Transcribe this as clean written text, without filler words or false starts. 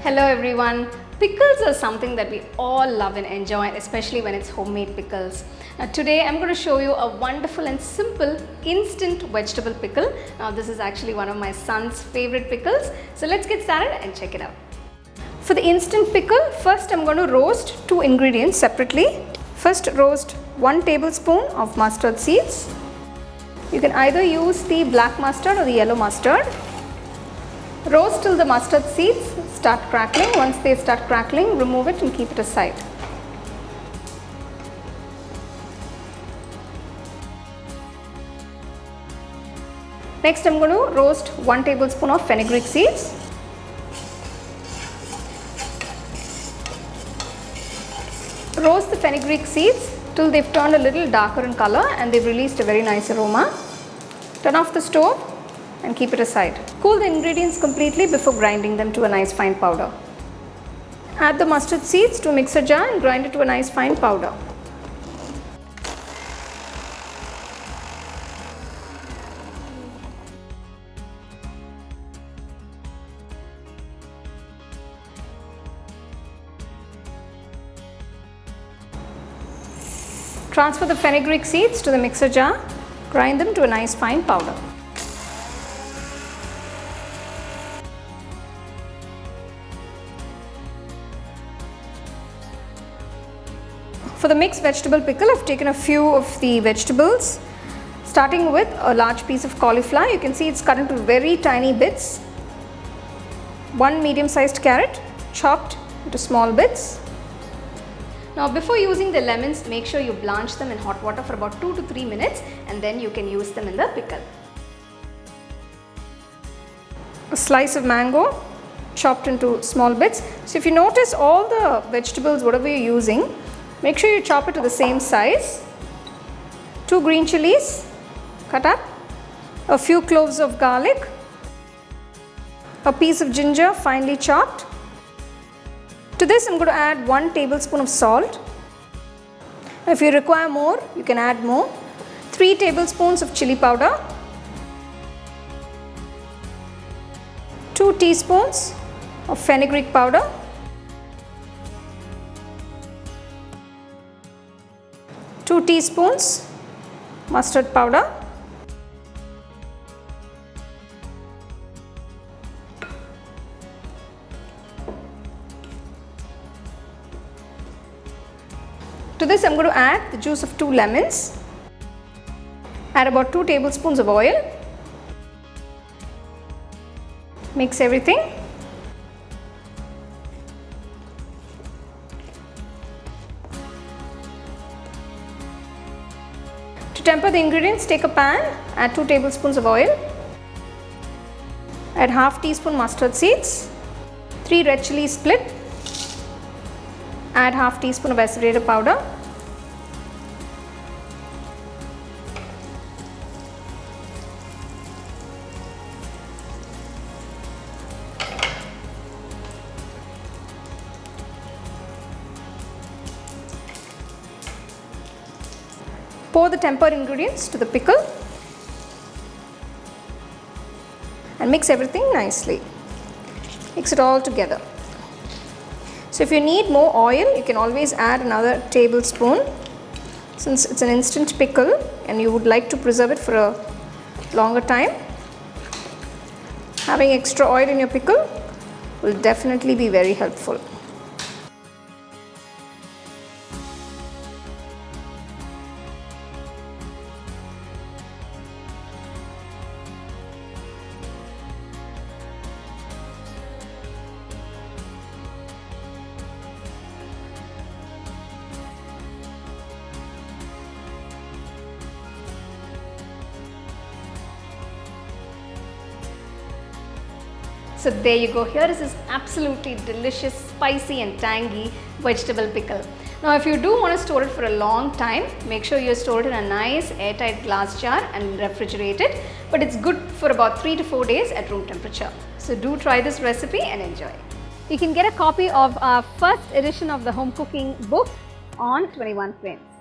Hello everyone. Pickles are something that we all love and enjoy, especially when it's homemade pickles. Now today I'm going to show you a wonderful and simple instant vegetable pickle. Now this is actually one of my son's favorite pickles. So let's get started and check it out. For the instant pickle, first I'm going to roast two ingredients separately. First roast 1 tablespoon of mustard seeds. You can either use the black mustard or the yellow mustard. Roast till the mustard seeds start crackling. Once they start crackling, remove it and keep it aside. Next, I'm going to roast 1 tablespoon of fenugreek seeds. Roast the fenugreek seeds till they've turned a little darker in color and they've released a very nice aroma. Turn off the stove and keep it aside. Cool the ingredients completely before grinding them to a nice fine powder. Add the mustard seeds to a mixer jar and grind it to a nice fine powder. Transfer the fenugreek seeds to the mixer jar. Grind them to a nice fine powder. For the mixed vegetable pickle, I've taken a few of the vegetables, starting with a large piece of cauliflower. You can see it's cut into very tiny bits. 1 medium-sized carrot, chopped into small bits. Now before using the lemons, make sure you blanch them in hot water for about 2 to 3 minutes and then you can use them in the pickle. A slice of mango, chopped into small bits. So if you notice all the vegetables, whatever you're using, make sure you chop it to the same size. 2 green chilies cut up, a few cloves of garlic, a piece of ginger finely chopped. To this I'm going to add 1 tablespoon of salt. If you require more, you can add more. 3 tablespoons of chili powder, 2 teaspoons of fenugreek powder, 2 teaspoons mustard powder, to this I'm going to add the juice of 2 lemons, add about 2 tablespoons of oil, mix everything. To temper the ingredients, take a pan, add 2 tablespoons of oil, add half teaspoon mustard seeds, 3 red chillies split, add half teaspoon of ASAFOETIDA powder, pour the tempered ingredients to the pickle and mix everything nicely. Mix it all together. So if you need more oil, you can always add another tablespoon. Since it's an instant pickle and you would like to preserve it for a longer time, having extra oil in your pickle will definitely be very helpful. So there you go, here is this absolutely delicious, spicy and tangy vegetable pickle. Now if you do want to store it for a long time, make sure you store it in a nice airtight glass jar and refrigerate it. But it's good for about 3 to 4 days at room temperature. So do try this recipe and enjoy. You can get a copy of our first edition of the home cooking book on 21 frames.